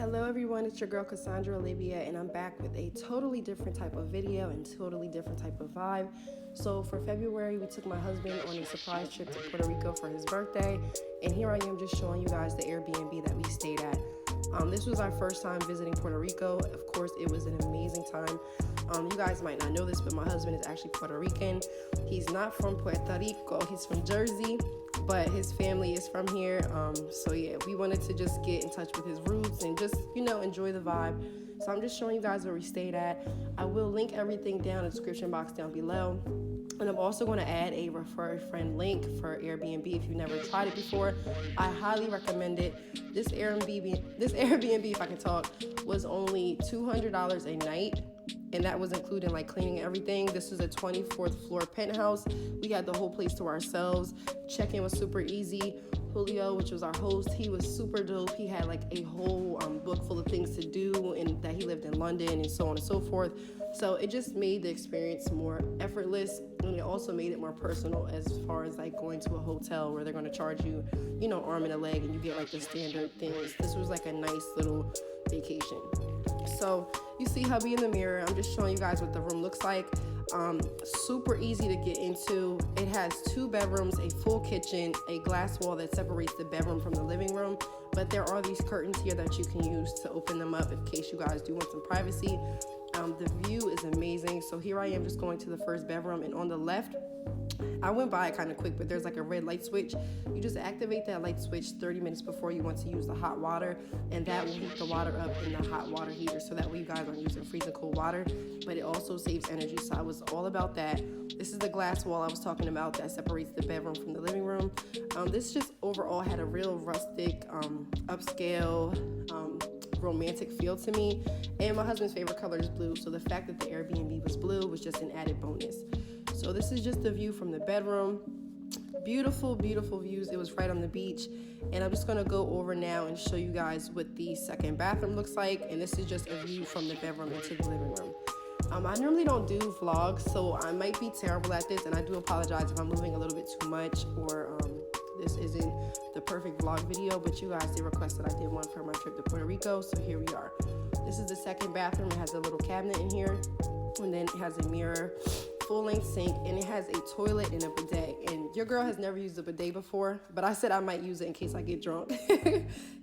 Hello everyone, it's your girl Cassandra Olivia, and I'm back with a totally different type of video and totally different type of vibe. So for February, we took my husband on a surprise trip to Puerto Rico for his birthday, and here I am just showing you guys the Airbnb that we stayed at. This was our first time visiting Puerto Rico. Of course, it was an amazing time. You guys might not know this, but my husband is actually Puerto Rican. He's not from Puerto Rico, he's from Jersey, but his family is from here. So yeah, we wanted to just get in touch with his roots and just, enjoy the vibe. So I'm just showing you guys where we stayed at. I will link everything down in the description box down below. And I'm also going to add a refer a friend link for Airbnb if you've never tried it before. I highly recommend it. This Airbnb, if I can talk, was only $200 a night. And that was including like cleaning and everything. This is a 24th floor penthouse. We had the whole place to ourselves. Check-in was super easy. Julio, which was our host, he was super dope. He had like a whole book full of things to do, and that he lived in London and so on and so forth. So it just made the experience more effortless, and it also made it more personal as far as like going to a hotel where they're going to charge you, arm and a leg, and you get like the standard things. This was like a nice little vacation. So you see hubby in the mirror. I'm just showing you guys what the room looks like. Super easy to get into. It has 2 bedrooms, a full kitchen, a glass wall that separates the bedroom from the living room, but there are these curtains here that you can use to open them up in case you guys do want some privacy. The view is amazing. So here I am just going to the first bedroom, and on the left, I went by it kind of quick, but there's like a red light switch. You just activate that light switch 30 minutes before you want to use the hot water, and that will heat the water up in the hot water heater, so that way you guys aren't using freezing cold water, but it also saves energy. So I was all about that. This is the glass wall I was talking about that separates the bedroom from the living room. This just overall had a real rustic, upscale, romantic feel to me, and my husband's favorite color is blue, so the fact that the Airbnb was blue was just an added bonus. So this is just the view from the bedroom. Beautiful, beautiful views. It was right on the beach, and I'm just gonna go over now and show you guys what the second bathroom looks like, and this is just a view from the bedroom into the living room. I normally don't do vlogs, so I might be terrible at this, and I do apologize if I'm moving a little bit too much, or this isn't the perfect vlog video, but you guys did request that I did one for my trip to Puerto Rico, so here we are. This is the second bathroom. It has a little cabinet in here, and then it has a mirror, full-length sink, and it has a toilet and a bidet. And your girl has never used a bidet before, but I said I might use it in case I get drunk.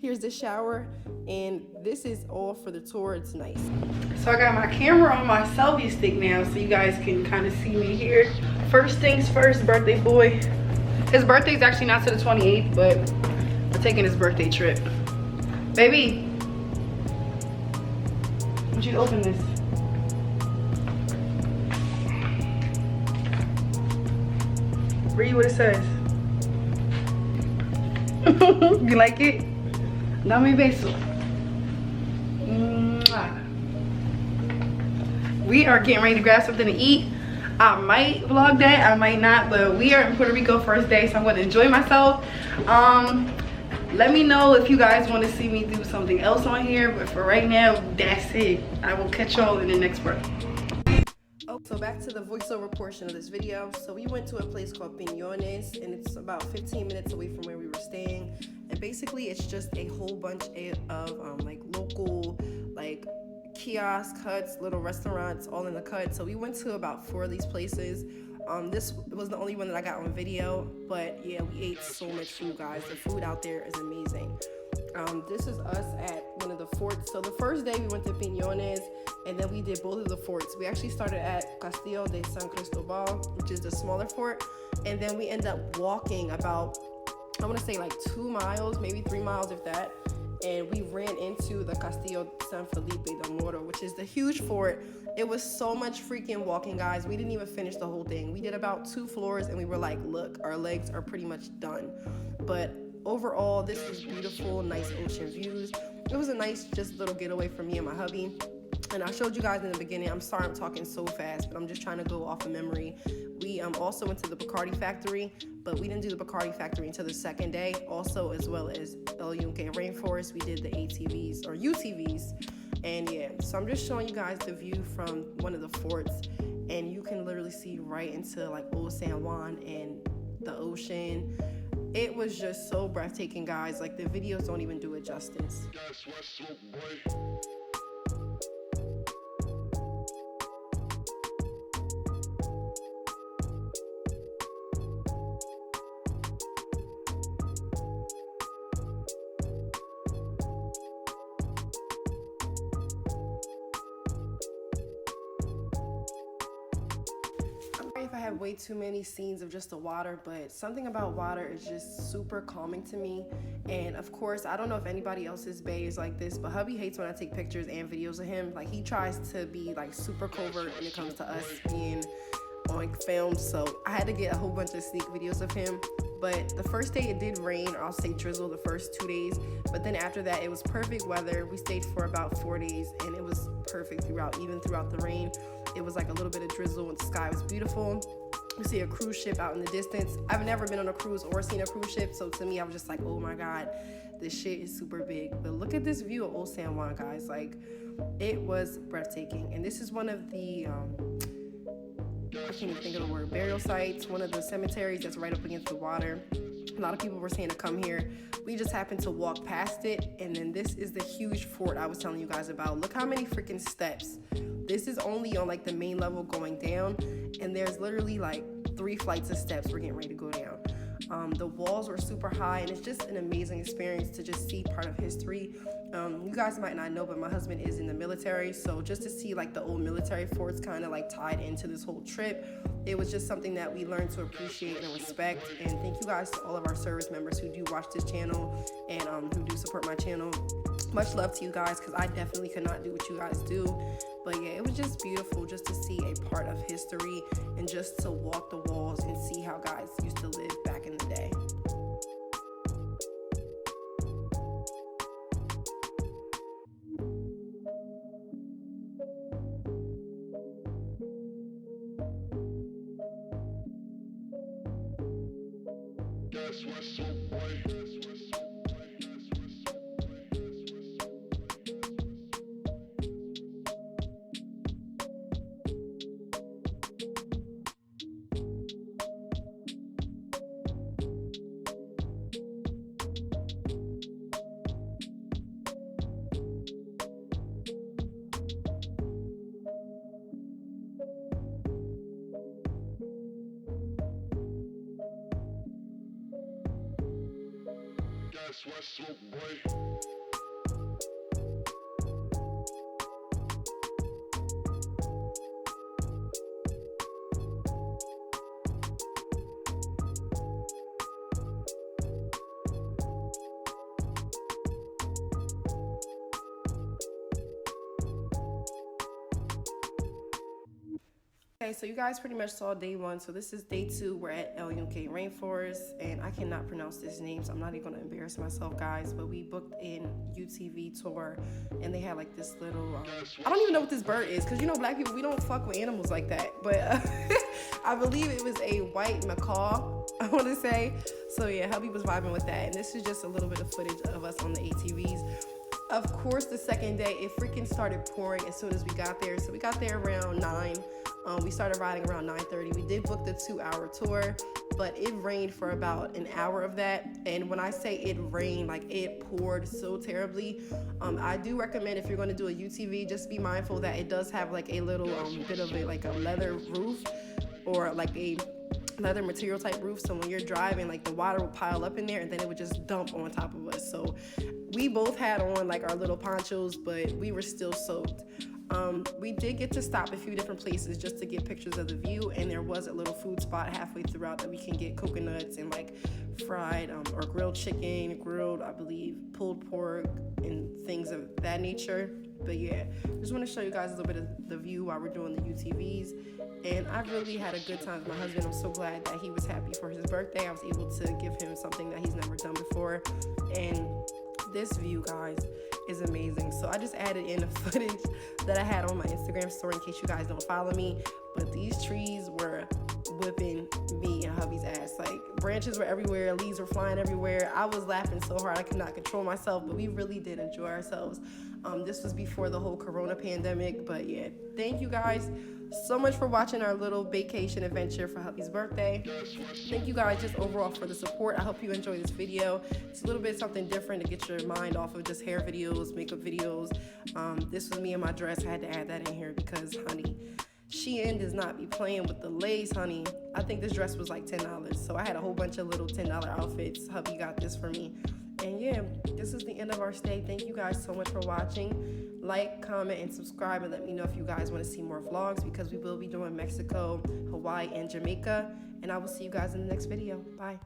Here's the shower, and this is all for the tour. It's nice. So I got my camera on my selfie stick now, so you guys can kind of see me here. First things first, birthday boy. His birthday's actually not till the 28th, but we're taking his birthday trip. Baby, would you open this? Read what it says. You like it? Dame beso. We are getting ready to grab something to eat. I might vlog that, I might not, but we are in Puerto Rico first day, so I'm going to enjoy myself. Let me know if you guys want to see me do something else on here, but for right now, that's it. I will catch y'all in the next part. So back to the voiceover portion of this video. So we went to a place called Piñones, and it's about 15 minutes away from where we were staying. And basically it's just a whole bunch of like local like kiosk huts, little restaurants, all in the cut. So we went to about 4 of these places. This was the only one that I got on video, but yeah, we ate so much food, guys. The food out there is amazing. This is us at one of the forts. So the first day we went to Piñones, and then we did both of the forts. We actually started at Castillo de San Cristobal, which is the smaller fort, and then we ended up walking about, I want to say like 2 miles, maybe 3 miles if that, and we ran into the Castillo San Felipe de Moro, which is the huge fort. It was so much freaking walking, guys. We didn't even finish the whole thing. We did about 2 floors, and we were like, look, our legs are pretty much done. But overall, this was beautiful, nice ocean views. It was a nice just little getaway for me and my hubby. And I showed you guys in the beginning, I'm sorry I'm talking so fast, but I'm just trying to go off of memory. We also went to the Bacardi factory, but we didn't do the Bacardi factory until the second day. Also, as well as El Yunque Rainforest, we did the ATVs or UTVs. And yeah, so I'm just showing you guys the view from one of the forts, and you can literally see right into like Old San Juan and the ocean. It was just so breathtaking, guys. Like, the videos don't even do it justice. If I have way too many scenes of just the water, but something about water is just super calming to me. And of course, I don't know if anybody else's bae is like this, but hubby hates when I take pictures and videos of him. Like, he tries to be like super covert when it comes to us being on film, so I had to get a whole bunch of sneak videos of him. But the first day it did rain, or I'll say drizzle, the first 2 days, but then after that it was perfect weather. We stayed for about 4 days and it was perfect throughout, even throughout the rain. It was like a little bit of drizzle and the sky was beautiful. You see a cruise ship out in the distance. I've never been on a cruise or seen a cruise ship, so to me I was just like, oh my god, this shit is super big. But look at this view of Old San Juan, guys. Like, it was breathtaking. And this is one of the I can't even think of the word, burial sites, one of the cemeteries that's right up against the water. A lot of people were saying to come here. We just happened to walk past it, and then this is the huge fort I was telling you guys about. Look how many freaking steps. This is only on like the main level going down, and there's literally like 3 flights of steps we're getting ready to go down. The walls were super high, and it's just an amazing experience to just see part of history. You guys might not know, but my husband is in the military, so just to see like the old military forts kind of like tied into this whole trip, it was just something that we learned to appreciate and respect. And thank you guys to all of our service members who do watch this channel and who do support my channel. Much love to you guys, because I definitely could not do what you guys do. But yeah, it was just beautiful just to see a part of history and just to walk the walls and see how guys used to live back in the day. That's what's so bright. That's what's so bright. Okay, so you guys pretty much saw day 1. So this is day 2. We're at LMK Rainforest, and I cannot pronounce this name, so I'm not even gonna embarrass myself, guys. But we booked in UTV tour, and they had like this little I don't even know what this bird is, because you know, black people, we don't fuck with animals like that. But I believe it was a white macaw, I want to say. So yeah, hubby was vibing with that, and this is just a little bit of footage of us on the ATVs. Of course, the second day, it freaking started pouring as soon as we got there. So we got there around 9. We started riding around 9:30. We did book the 2-hour tour, but it rained for about an hour of that. And when I say it rained, like, it poured so terribly. I do recommend, if you're going to do a UTV, just be mindful that it does have like a little bit of a like a leather roof, or like a leather material type roof. So when you're driving, like, the water would pile up in there and then it would just dump on top of us. So we both had on like our little ponchos, but we were still soaked. We did get to stop a few different places just to get pictures of the view, and there was a little food spot halfway throughout that we can get coconuts and like fried or grilled chicken, grilled, I believe, pulled pork and things of that nature. But yeah, just want to show you guys a little bit of the view while we're doing the UTVs. And I really had a good time with my husband. I'm so glad that he was happy for his birthday. I was able to give him something that he's never done before. And this view, guys, is amazing. So I just added in the footage that I had on my Instagram story in case you guys don't follow me. But these trees were whipping me and hubby's ass. Like, branches were everywhere, leaves were flying everywhere. I was laughing so hard I could not control myself, but we really did enjoy ourselves. This was before the whole corona pandemic, but yeah, thank you guys so much for watching our little BaeCation adventure for hubby's birthday. Thank you guys just overall for the support. I hope you enjoy this video. It's a little bit something different to get your mind off of just hair videos, makeup videos. This was me in my dress. I had to add that in here because, honey, Shein does not be playing with the lace, honey. I think this dress was like $10, so I had a whole bunch of little $10 outfits. Hubby got this for me. And yeah, this is the end of our stay. Thank you guys so much for watching. Like, comment, and subscribe, and let me know if you guys want to see more vlogs, because we will be doing Mexico, Hawaii, and Jamaica. And I will see you guys in the next video. Bye.